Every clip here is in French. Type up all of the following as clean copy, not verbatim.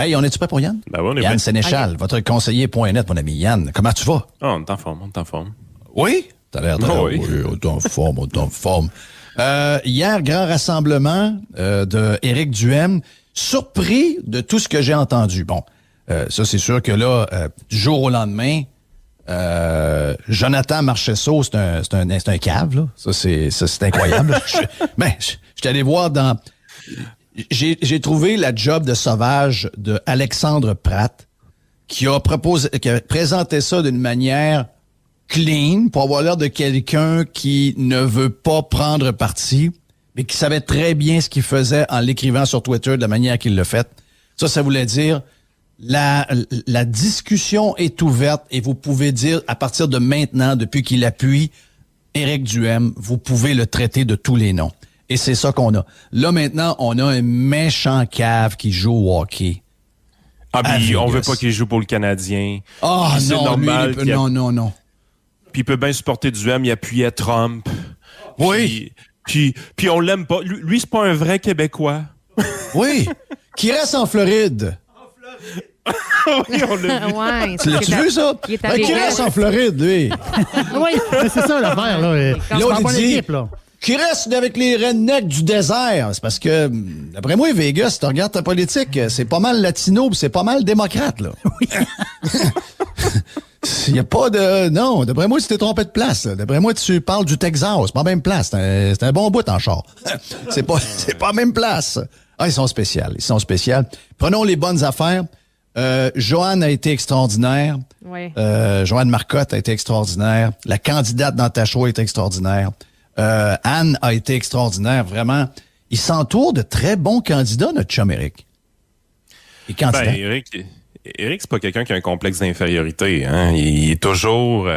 Hey, on est-tu prêt pour Yann? Ben oui, on est Yann prêt. Sénéchal, votre conseiller.net, mon ami Yann. Comment tu vas? Ah, on est en forme. Oui? T'as l'air Oui. on est en forme. Hier, grand rassemblement de Éric Duhaime. Surpris de tout ce que j'ai entendu. Bon, ça, c'est sûr que là, du jour au lendemain, Jonathan Marcheseau, c'est un cave, là. Ça, c'est incroyable. Je suis allé voir dans... J'ai trouvé la job de sauvage de Alexandre Pratt qui a présenté ça d'une manière clean pour avoir l'air de quelqu'un qui ne veut pas prendre parti, mais qui savait très bien ce qu'il faisait en l'écrivant sur Twitter de la manière qu'il l'a fait. Ça voulait dire la discussion est ouverte et vous pouvez dire à partir de maintenant, depuis qu'il appuie Éric Duhaime, vous pouvez le traiter de tous les noms. Et c'est ça qu'on a. Là, maintenant, on a un méchant cave qui joue au hockey. Ah, puis on veut pas qu'il joue pour le Canadien. Ah, c'est non, normal. Non. Puis il peut bien supporter Duhaime, il appuyait Trump. Oui. Puis on l'aime pas. Lui, c'est pas un vrai Québécois. Oui. Qui reste en Floride. Oui, on l'a vu. Ouais, Tu l'as-tu vu, ça? Qui reste en Floride, lui. Oui, c'est ça l'affaire, là. Là, on pas dit, l'équipe, là. Qui reste avec les rednecks du désert. C'est parce que, d'après moi, Vegas, si tu regardes ta politique, c'est pas mal latino, c'est pas mal démocrate, là. Oui. Il n'y a pas de... Non, d'après moi, tu t'es trompé de place. Là. D'après moi, tu parles du Texas. C'est pas la même place. C'est un bon bout en char. C'est pas la même place. Ah, ils sont spéciaux. Prenons les bonnes affaires. Joanne a été extraordinaire. Oui. Joanne Marcotte a été extraordinaire. La candidate dans ta show a été extraordinaire. Anne a été extraordinaire. Vraiment, il s'entoure de très bons candidats, notre chum Éric. Et candidat. Ben, Éric, c'est pas quelqu'un qui a un complexe d'infériorité. Hein? Il est toujours...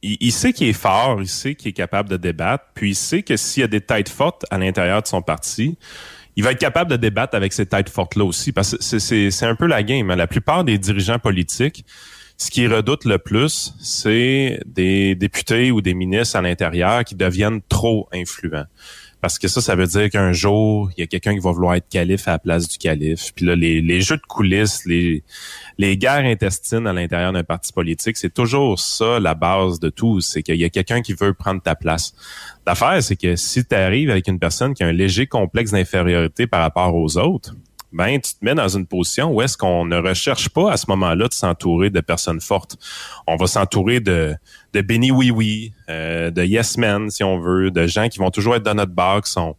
il sait qu'il est fort, il sait qu'il est capable de débattre, puis il sait que s'il y a des têtes fortes à l'intérieur de son parti, il va être capable de débattre avec ces têtes fortes-là aussi, parce que c'est un peu la game. Hein? La plupart des dirigeants politiques, ce qu'ils redoutent le plus, c'est des députés ou des ministres à l'intérieur qui deviennent trop influents. Parce que ça veut dire qu'un jour, il y a quelqu'un qui va vouloir être calife à la place du calife. Puis là, les jeux de coulisses, les guerres intestines à l'intérieur d'un parti politique, c'est toujours ça la base de tout. C'est qu'il y a quelqu'un qui veut prendre ta place. L'affaire, c'est que si tu arrives avec une personne qui a un léger complexe d'infériorité par rapport aux autres, ben tu te mets dans une position où est-ce qu'on ne recherche pas à ce moment-là de s'entourer de personnes fortes. On va s'entourer de Benny Oui, de Yes Men, si on veut, de gens qui vont toujours être dans notre bar, qui sont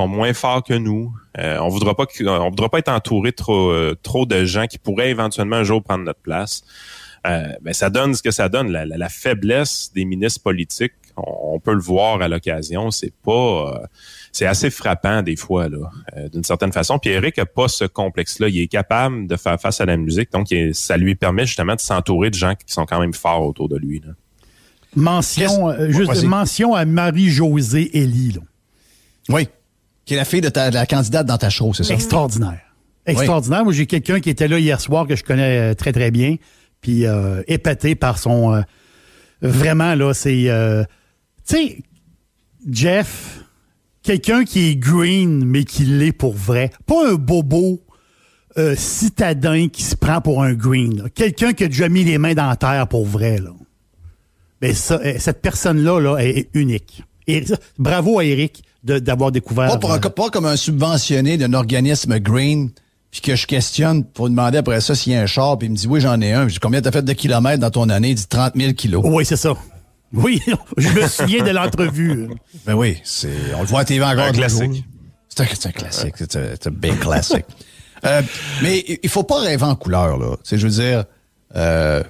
moins forts que nous. On voudra pas être entouré trop de gens qui pourraient éventuellement un jour prendre notre place. Ben ça donne ce que ça donne. La faiblesse des ministres politiques, on peut le voir à l'occasion. C'est assez frappant des fois, là, d'une certaine façon. Puis Éric a pas ce complexe-là. Il est capable de faire face à la musique. Donc, ça lui permet justement de s'entourer de gens qui sont quand même forts autour de lui, là. Mention à Marie-Josée Elie, là. Oui. Qui est la fille de la candidate dans ta show, c'est ça? Extraordinaire. Oui. Moi, j'ai quelqu'un qui était là hier soir que je connais très, très bien. Puis épaté par son... vraiment, là, c'est... tu sais, Jeff... Quelqu'un qui est green, mais qui l'est pour vrai. Pas un bobo citadin qui se prend pour un green. Là. Quelqu'un qui a déjà mis les mains dans la terre pour vrai. Là. Ben ça, cette personne-là là, est unique. Et bravo à Éric d'avoir découvert... Pas comme un subventionné d'un organisme green, puis que je questionne pour demander après ça s'il y a un char, puis il me dit « Oui, j'en ai un. » Je dis « Combien t'as fait de kilomètres dans ton année? » Il dit « 30 000 kilos. » Oui, c'est ça. Oui, je me souviens de l'entrevue. Ben oui, on le voit à TV encore. Un classique. C'est un classique. C'est un big classique. Mais il faut pas rêver en couleur, là. Tu sais, je veux dire,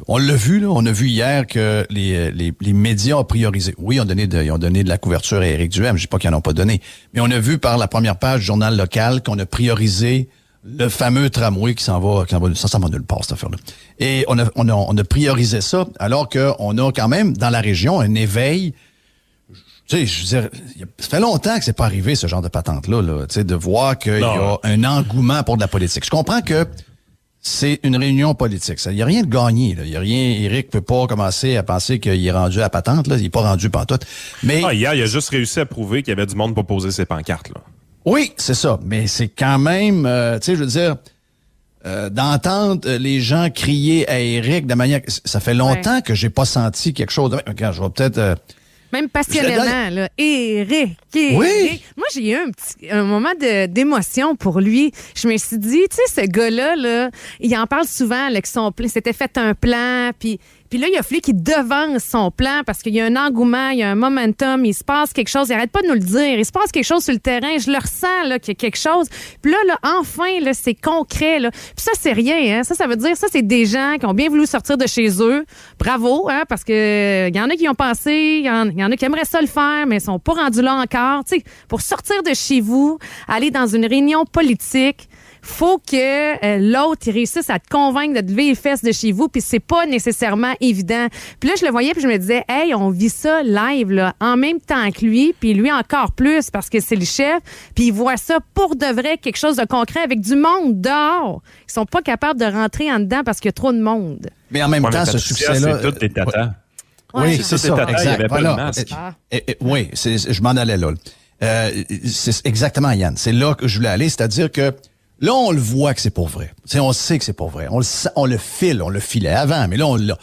on l'a vu, là. On a vu hier que les médias ont priorisé. Oui, ils ont donné de la couverture à Éric Duhaime. Je dis pas qu'ils n'en ont pas donné. Mais on a vu par la première page du journal local qu'on a priorisé le fameux tramway qui s'en va nulle part, cette affaire-là. Et on a priorisé ça, alors qu'on a quand même, dans la région, un éveil. Tu sais, je veux dire, ça fait longtemps que c'est pas arrivé, ce genre de patente-là, là, tu sais, de voir qu'il y a un engouement pour de la politique. Je comprends que c'est une réunion politique. Il n'y a rien de gagné, là. Il y a rien, Éric peut pas commencer à penser qu'il est rendu à patente, là. Il est pas rendu pantoute. Mais. Hier, il a juste réussi à prouver qu'il y avait du monde pour poser ses pancartes, là. Oui, c'est ça. Mais c'est quand même, tu sais, je veux dire, d'entendre les gens crier à Éric de manière... Ça fait longtemps que j'ai pas senti quelque chose. Regarde, je vais peut-être... Même passionnément, là. Éric. Oui. Moi, j'ai eu un moment d'émotion pour lui. Je me suis dit, tu sais, ce gars-là, là, il en parle souvent, là, que il s'était fait un plan, puis là, il a fallu qu'il devance son plan parce qu'il y a un engouement, il y a un momentum, il se passe quelque chose. Il arrête pas de nous le dire. Il se passe quelque chose sur le terrain. Je le ressens, là, qu'il y a quelque chose. Puis là, enfin, là, c'est concret, là. Puis ça, c'est rien, hein. Ça veut dire, ça, c'est des gens qui ont bien voulu sortir de chez eux. Bravo, hein, parce que il y en a qui y ont pensé, il y en a qui aimeraient ça le faire, mais ils sont pas rendus là encore. Tu sais, pour sortir de chez vous, aller dans une réunion politique, faut que l'autre il réussisse à te convaincre de te lever les fesses de chez vous, puis c'est pas nécessairement évident. Puis là, je le voyais, puis je me disais, hey, on vit ça live, là, en même temps que lui, puis lui encore plus, parce que c'est le chef, puis il voit ça pour de vrai, quelque chose de concret, avec du monde dehors. Ils sont pas capables de rentrer en dedans parce qu'il y a trop de monde. Mais en même temps, ce succès-là... C'est toutes les tatas. Oui, c'est ça. Exact. Il y avait pas de masque. Oui, je m'en allais là. C'est exactement, Yann. C'est là que je voulais aller, c'est-à-dire que là, on le voit que c'est pour vrai. T'sais, on sait que c'est pour vrai. On le filait avant, mais là, on l'a.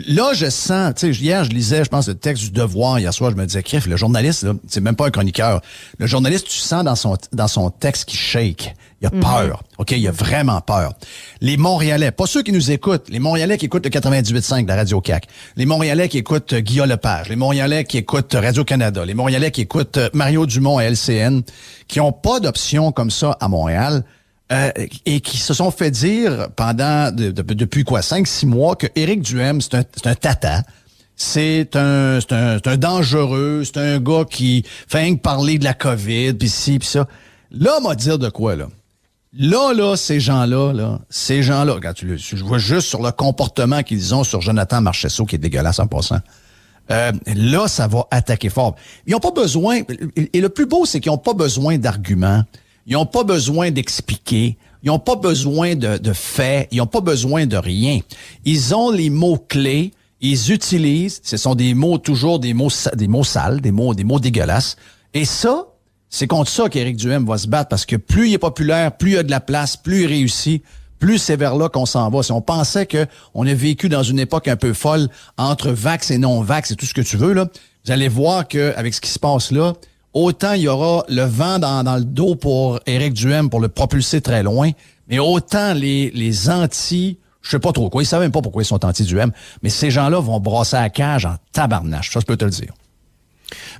Là, je sens, tu sais, hier, je lisais, je pense, le texte du Devoir hier soir, je me disais, crif, le journaliste, là, c'est même pas un chroniqueur. Le journaliste, tu sens dans son texte qu'il shake. Il a peur. OK? Il a vraiment peur. Les Montréalais, pas ceux qui nous écoutent, les Montréalais qui écoutent le 98.5 de la Radio-Cac, les Montréalais qui écoutent Guillaume Lepage, les Montréalais qui écoutent Radio-Canada, les Montréalais qui écoutent Mario Dumont à LCN, qui ont pas d'option comme ça à Montréal, et qui se sont fait dire depuis quoi, 5-6 mois, que Éric Duhem, c'est un tata. C'est un dangereux, c'est un gars qui fait rien que parler de la COVID, pis ci, pis ça. Là, m'a dire de quoi, là? Là, ces gens-là, regarde, je vois juste sur le comportement qu'ils ont sur Jonathan Marchessault, qui est dégueulasse en passant. Là, ça va attaquer fort. Ils ont pas besoin, et le plus beau, c'est qu'ils ont pas besoin d'arguments. Ils n'ont pas besoin d'expliquer. Ils n'ont pas besoin de faits. Ils n'ont pas besoin de rien. Ils ont les mots-clés. Ils utilisent. Ce sont des mots, toujours des mots sales, des mots dégueulasses. Et ça, c'est contre ça qu'Éric Duhem va se battre parce que plus il est populaire, plus il a de la place, plus il réussit, plus c'est vers là qu'on s'en va. Si on pensait qu'on a vécu dans une époque un peu folle entre vax et non-vax et tout ce que tu veux, là, vous allez voir qu'avec ce qui se passe là, autant il y aura le vent dans le dos pour Éric Duhem pour le propulser très loin, mais autant les anti, je sais pas trop quoi, ils savent même pas pourquoi ils sont anti-Duhem, mais ces gens-là vont brasser la cage en tabarnache, ça je peux te le dire.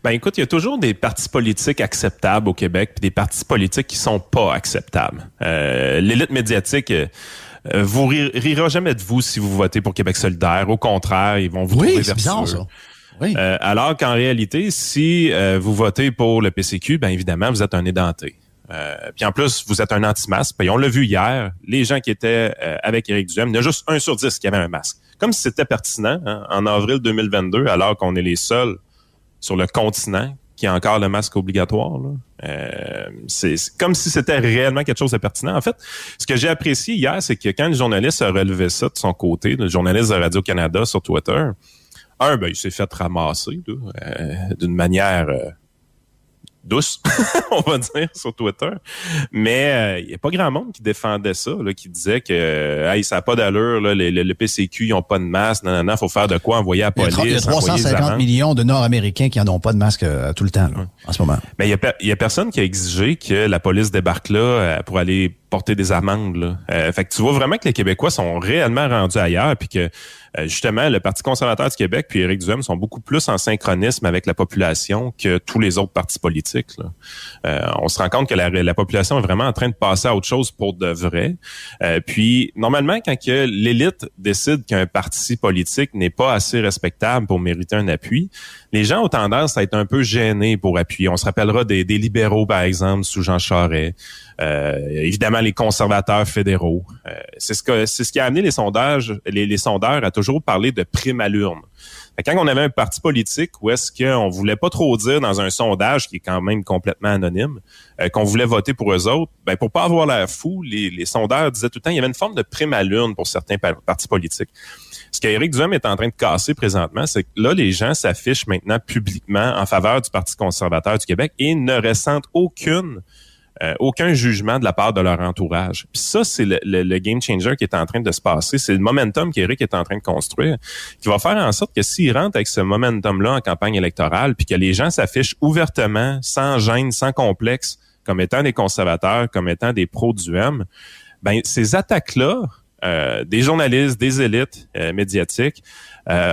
Ben écoute, il y a toujours des partis politiques acceptables au Québec puis des partis politiques qui sont pas acceptables. L'élite médiatique vous rira jamais de vous si vous votez pour Québec solidaire. Au contraire, ils vont vous trouver vertueux. Bizarre, ça. Oui. Alors qu'en réalité, si vous votez pour le PCQ, ben évidemment, vous êtes un édenté. Puis en plus, vous êtes un anti-masque. Puis on l'a vu hier, les gens qui étaient avec Éric Duhem, il y en a juste 1 sur 10 qui avait un masque. Comme si c'était pertinent en avril 2022, alors qu'on est les seuls sur le continent qui a encore le masque obligatoire. Là. C'est comme si c'était réellement quelque chose de pertinent. En fait, ce que j'ai apprécié hier, c'est que quand le journaliste a relevé ça de son côté, le journaliste de Radio-Canada sur Twitter, ben, il s'est fait ramasser d'une manière douce, on va dire, sur Twitter. Mais il n'y a pas grand monde qui défendait ça, là, qui disait que ça n'a pas d'allure, là, le PCQ, ils n'ont pas de masque, non, faut faire de quoi, envoyer à la police. Il y a 350 millions de Nord-Américains qui n'en ont pas de masque tout le temps, là, en ce moment. Mais il y a personne qui a exigé que la police débarque là pour aller porter des amendes. Là. Fait que tu vois vraiment que les Québécois sont réellement rendus ailleurs, puis que justement, le Parti conservateur du Québec puis Éric Duhem sont beaucoup plus en synchronisme avec la population que tous les autres partis politiques. Là. On se rend compte que la population est vraiment en train de passer à autre chose pour de vrai. Puis, normalement, quand que l'élite décide qu'un parti politique n'est pas assez respectable pour mériter un appui, les gens ont tendance à être un peu gênés pour appuyer. On se rappellera des libéraux, par exemple, sous Jean Charest. Évidemment, les conservateurs fédéraux. C'est ce qui a amené les sondeurs à toujours parler de prime à l'urne. Quand on avait un parti politique où est-ce qu'on voulait pas trop dire dans un sondage qui est quand même complètement anonyme, qu'on voulait voter pour eux autres, ben pour pas avoir l'air fou, les sondeurs disaient tout le temps il y avait une forme de prime à l'urne pour certains partis politiques. Ce qu'Éric Duhem est en train de casser présentement, c'est que là, les gens s'affichent maintenant publiquement en faveur du Parti conservateur du Québec et ne ressentent aucune aucun jugement de la part de leur entourage. Puis ça, c'est le game changer qui est en train de se passer. C'est le momentum qu'Éric est en train de construire, qui va faire en sorte que s'il rentre avec ce momentum-là en campagne électorale, puis que les gens s'affichent ouvertement, sans gêne, sans complexe, comme étant des conservateurs, comme étant des pros du M, ben ces attaques-là, des journalistes, des élites médiatiques,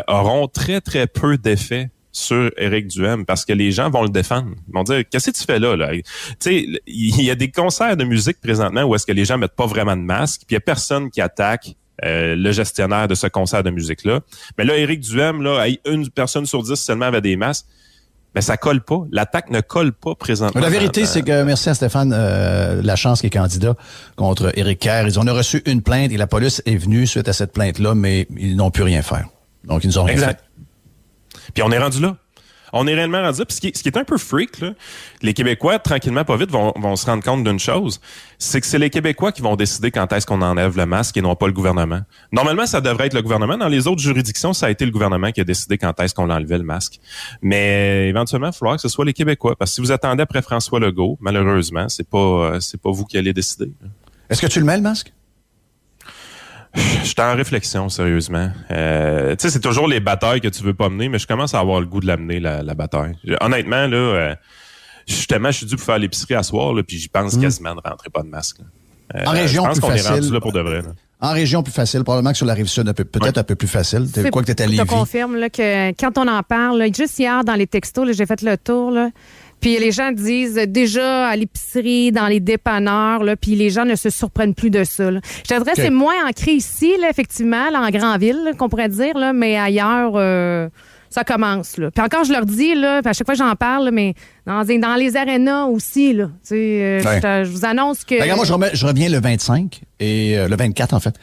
auront très, très peu d'effet sur Éric Duhem parce que les gens vont le défendre. Ils vont dire, qu'est-ce que tu fais là? Tu sais, il y a des concerts de musique présentement où est-ce que les gens mettent pas vraiment de masque, puis il y a personne qui attaque le gestionnaire de ce concert de musique-là. Mais là, Éric Duhem, là, une personne sur 10 seulement avait des masques. Mais ça colle pas. L'attaque ne colle pas présentement. La vérité, c'est que, merci à Stéphane Lachance qui est candidat contre Éric Kerr. On a reçu une plainte et la police est venue suite à cette plainte-là, mais ils n'ont pu rien faire. Donc, ils nous ont rien fait. Puis on est rendu là. On est réellement rendu là. Puis ce qui est un peu freak, là, les Québécois, tranquillement, pas vite, vont se rendre compte d'une chose. C'est que c'est les Québécois qui vont décider quand est-ce qu'on enlève le masque et non pas le gouvernement. Normalement, ça devrait être le gouvernement. Dans les autres juridictions, ça a été le gouvernement qui a décidé quand est-ce qu'on enlevait le masque. Mais éventuellement, il va falloir que ce soit les Québécois. Parce que si vous attendez après François Legault, malheureusement, c'est pas vous qui allez décider. Est-ce que tu le mets, le masque? Je suis en réflexion, sérieusement. Tu sais, c'est toujours les batailles que tu veux pas mener, mais je commence à avoir le goût de l'amener, la bataille. Honnêtement, là, justement, je suis dû pour faire l'épicerie à soir, là, puis j'y pense quasiment de rentrer pas de masque. En région, je pense plus qu'on facile. est rendu là pour de vrai. Là. En région, plus facile. Probablement que sur la Rive-Sud, peut-être un peu plus facile. Quoi que tu es à Lévis. Je te confirme là, que quand on en parle, là, juste hier, dans les textos, là, j'ai fait le tour, là, puis les gens disent déjà à l'épicerie, dans les dépanneurs, là, puis les gens ne se surprennent plus de ça. Là. Je te dirais, c'est moins ancré ici, là, effectivement, là, en grande ville, là, qu'on pourrait dire, là, mais ailleurs, ça commence. Là. Puis encore, je leur dis, là, à chaque fois que j'en parle, là, mais dans les arénas aussi, là, je vous annonce que... Regarde, moi, je reviens le 25 et le 24, en fait.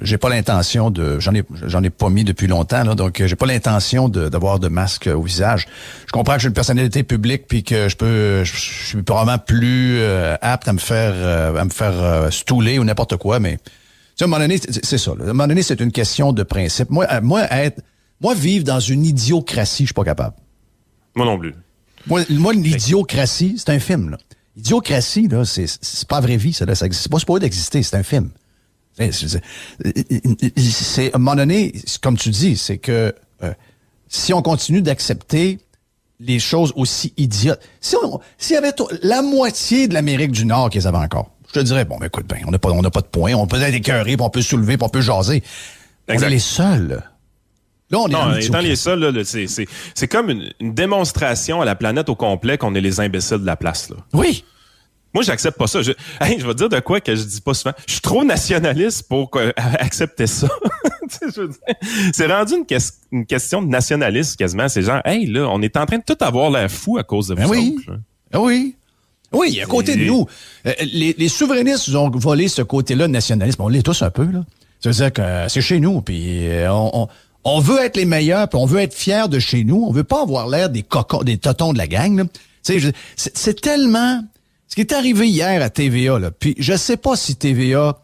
J'ai pas l'intention de... J'en ai pas mis depuis longtemps, là, donc j'ai pas l'intention d'avoir de masque au visage. Je comprends que j'ai une personnalité publique puis que je suis probablement plus apte à me faire stouler ou n'importe quoi, mais tu sais, à un moment donné, c'est ça. Là. À un moment donné, c'est une question de principe. Moi, vivre dans une idiocratie, je suis pas capable. Moi non plus. Moi, l'idiocratie, c'est un film, là. Idiocratie, là, c'est pas la vraie vie, ça, là. C'est pas supposé d'exister, c'est un film. C'est, à un moment donné, comme tu dis, c'est que si on continue d'accepter les choses aussi idiotes, s'il y avait la moitié de l'Amérique du Nord qu'ils avaient encore, je te dirais, bon, écoute, on n'a pas de points, on peut être écœuré, puis on peut se soulever, puis on peut jaser. Exact. On est les seuls. Là, on est étant les seuls, là, c'est comme une démonstration à la planète au complet qu'on est les imbéciles de la place. Là. Oui. Moi, j'accepte pas ça. Je vais dire de quoi que je dis pas souvent. Je suis trop nationaliste pour accepter ça. C'est rendu une question de nationalisme quasiment. C'est genre, hey, là, on est en train de tout avoir l'air fou à cause de vous autres. Là. Oui. Oui, à côté de nous. Les souverainistes ont volé ce côté-là de nationalisme. On l'est tous un peu, là. Ça veut dire que c'est chez nous, puis on veut être les meilleurs, puis on veut être fiers de chez nous. On veut pas avoir l'air des totons de la gang, là. C'est tellement... Ce qui est arrivé hier à TVA, là, puis je sais pas si TVA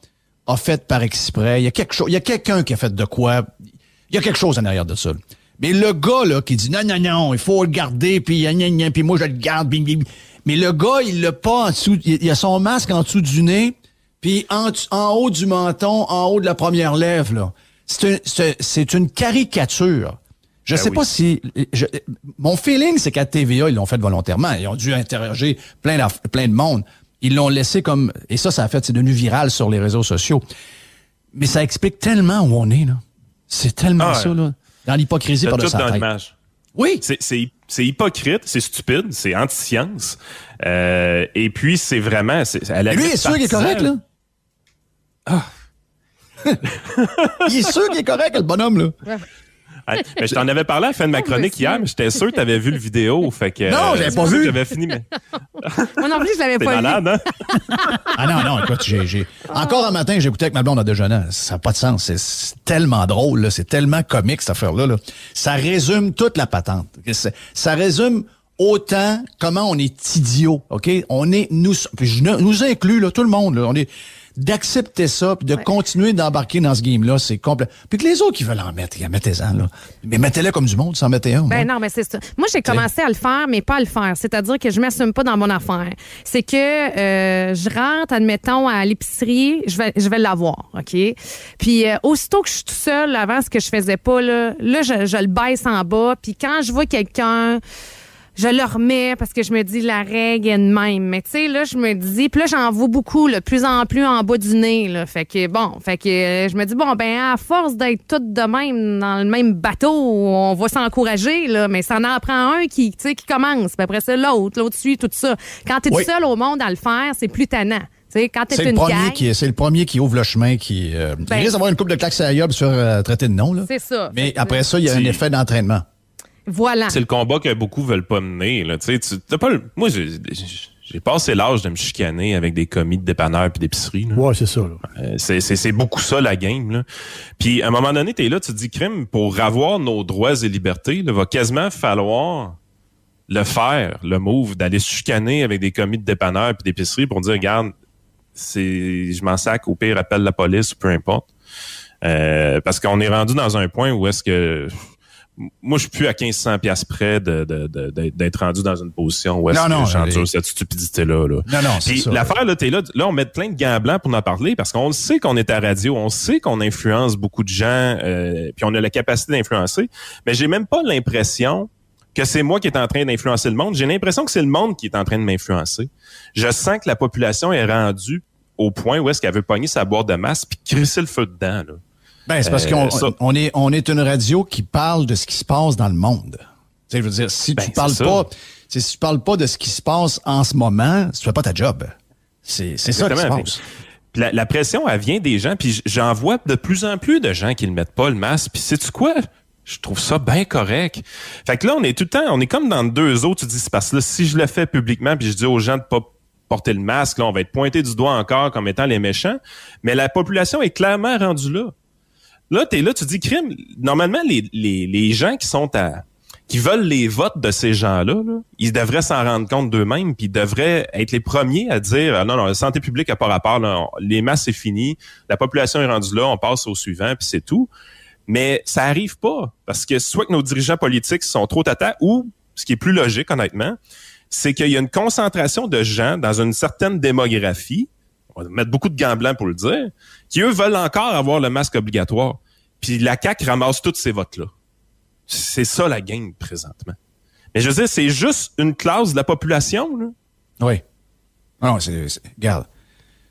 a fait par exprès. Il y a quelqu'un qui a fait de quoi. Il y a quelque chose en arrière de ça. Là. Mais le gars là qui dit non, il faut le garder, puis puis moi je le garde. Mais le gars, il l'a pas en dessous. Il a son masque en dessous du nez, puis en haut du menton, en haut de la première lèvre. Là. C'est une caricature. Je sais pas si... mon feeling, c'est qu'à TVA, ils l'ont fait volontairement. Ils ont dû interroger plein de monde. Ils l'ont laissé comme... Et ça a fait, c'est devenu viral sur les réseaux sociaux. Mais ça explique tellement où on est, là. C'est tellement ça, là. Dans l'hypocrisie par de sa tête. L'image. Oui. C'est hypocrite, c'est stupide, c'est anti-science. Et puis, c'est vraiment... lui, il est sûr qu'il est correct, là. Ah. Il est sûr qu'il est correct, le bonhomme, là. Mais je t'en avais parlé à la fin de ma chronique hier, mais j'étais sûr que tu avais vu le vidéo. Fait que, non, j'avais pas vu. J'avais fini, mais... Moi non plus, je l'avais pas malade, vu. Hein? Non, écoute, encore un matin, j'ai écouté avec ma blonde à déjeuner. Ça n'a pas de sens. C'est tellement drôle, là. C'est tellement comique, cette affaire-là. Là. Ça résume toute la patente. Ça résume autant comment on est idiot, OK? On est, nous inclus, là, tout le monde, là. On est d'accepter ça, puis de continuer d'embarquer dans ce game-là, c'est complet. Puis que les autres qui veulent en mettre, mettez-en, là. Mais mettez-le comme du monde, sans mettre un. Ben non, mais c'est ça. Moi, j'ai commencé à le faire, mais pas à le faire. C'est-à-dire que je m'assume pas dans mon affaire. C'est que je rentre, admettons, à l'épicerie, je vais l'avoir, OK? Puis aussitôt que je suis tout seul, avant, ce que je faisais pas, là je le baisse en bas. Puis quand je vois quelqu'un, je le remets parce que je me dis la règle est de même. Mais tu sais, là, je me dis, puis là, j'en vois beaucoup, de plus en plus en bas du nez, là. Fait que je me dis, bon, ben, à force d'être toutes de même dans le même bateau, on va s'encourager, là. Mais ça en prend un qui commence. Puis après ça, l'autre suit, tout ça. Quand t'es tout seul au monde à le faire, c'est plus tannant. Quand c'est le premier qui ouvre le chemin, qui risque d'avoir une couple de claques à la gueule sur traiter de nom, là. C'est ça. Mais après ça, il y a un effet d'entraînement. Voilà. C'est le combat que beaucoup veulent pas mener, là. Moi, j'ai passé l'âge de me chicaner avec des commis de dépanneurs puis d'épicerie, là. Ouais, c'est ça, là. C'est beaucoup ça, la game, là. Puis, à un moment donné, t'es là, tu te dis, crime, pour avoir nos droits et libertés, il va quasiment falloir le faire, le move, d'aller se chicaner avec des commis de dépanneurs puis d'épicerie pour dire, regarde, je m'en sac, au pire, appelle la police ou peu importe. Parce qu'on est rendu dans un point où est-ce que... Moi, je suis plus à 1500 piastres près d'être rendu dans une position où est-ce que j'endure cette stupidité-là. Là. Non, c'est ça. L'affaire, là, t'es là, on met plein de gants blancs pour en parler parce qu'on le sait qu'on est à radio, on sait qu'on influence beaucoup de gens, puis on a la capacité d'influencer, mais j'ai même pas l'impression que c'est moi qui est en train d'influencer le monde. J'ai l'impression que c'est le monde qui est en train de m'influencer. Je sens que la population est rendue au point où est-ce qu'elle veut pogner sa boîte de masse puis crisser le feu dedans, là. Ben, c'est parce qu'on est une radio qui parle de ce qui se passe dans le monde. Tu sais, je veux dire, si tu parles pas de ce qui se passe en ce moment, tu fais pas ta job. C'est ça qui se passe. Puis la pression, elle vient des gens, puis j'en vois de plus en plus de gens qui ne mettent pas le masque. Puis sais-tu quoi? Je trouve ça bien correct. Fait que là, on est tout le temps, on est comme dans deux eaux. Tu dis, c'est parce que là, si je le fais publiquement, puis je dis aux gens de pas porter le masque, là, on va être pointé du doigt encore comme étant les méchants. Mais la population est clairement rendue là. Là, t'es là, tu dis, crime, normalement, les gens qui veulent les votes de ces gens-là, là, ils devraient s'en rendre compte d'eux-mêmes, puis ils devraient être les premiers à dire, non, la santé publique n'a pas rapport, là, les masques, c'est fini, la population est rendue là, on passe au suivant, puis c'est tout. Mais ça arrive pas, parce que soit que nos dirigeants politiques sont trop tata, ou, ce qui est plus logique, honnêtement, c'est qu'il y a une concentration de gens dans une certaine démographie, on va mettre beaucoup de gants blancs pour le dire, qui, eux, veulent encore avoir le masque obligatoire. Puis la CAQ ramasse tous ces votes-là. C'est ça, la game, présentement. Mais je veux dire, c'est juste une classe de la population, là. Oui. Non, regarde.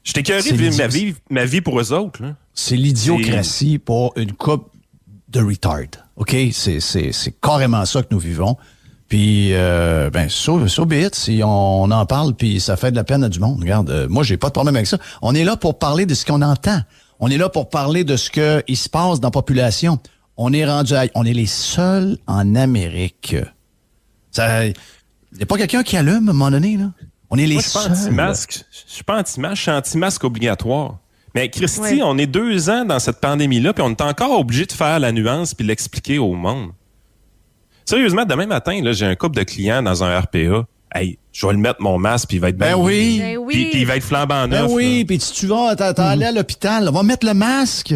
Je t'ai carré de vivre ma vie pour eux autres, là. C'est l'idiocratie pour une couple de retard. OK? C'est carrément ça que nous vivons. Puis, so be it, si on en parle, puis ça fait de la peine à du monde. Regarde, moi, j'ai pas de problème avec ça. On est là pour parler de ce qu'on entend. On est là pour parler de ce qu'il se passe dans la population. On est les seuls en Amérique. Il n'y a pas quelqu'un qui allume à un moment donné, là? On est les seuls. Je suis pas anti-masque, je suis anti-masque obligatoire. Mais Christy, on est 2 ans dans cette pandémie-là, puis on est encore obligé de faire la nuance puis l'expliquer au monde. Sérieusement, demain matin, là, j'ai un couple de clients dans un RPA. Hey, je vais le mettre mon masque puis il va être bien. Oui. Puis il va être flambant neuf. Ben oui, puis si tu vas aller à l'hôpital, on va mettre le masque.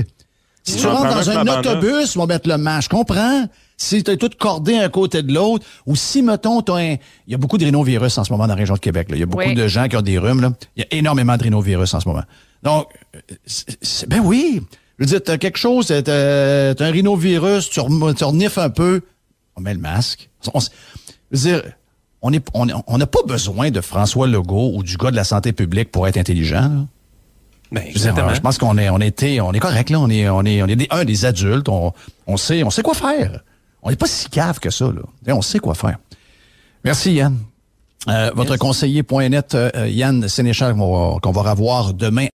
Si tu rentres dans un autobus, on va mettre le masque. Je comprends. Si tu es tout cordé un côté de l'autre, ou si, mettons, il y a beaucoup de rhinovirus en ce moment dans la région de Québec. Là. Il y a beaucoup de gens qui ont des rhumes. Là. Il y a énormément de rhinovirus en ce moment. Donc, ben oui. Je veux dire, t'as quelque chose, t'as un rhinovirus, tu renifles un peu, on met le masque. Je veux dire, on n'a pas besoin de François Legault ou du gars de la santé publique pour être intelligent. Là. Ben, je pense qu'on est correct, là. On est des adultes. On sait quoi faire. On n'est pas si cave que ça, là. On sait quoi faire. Merci, Yann. Votre conseiller.net, Yann Sénéchal, qu'on va revoir demain.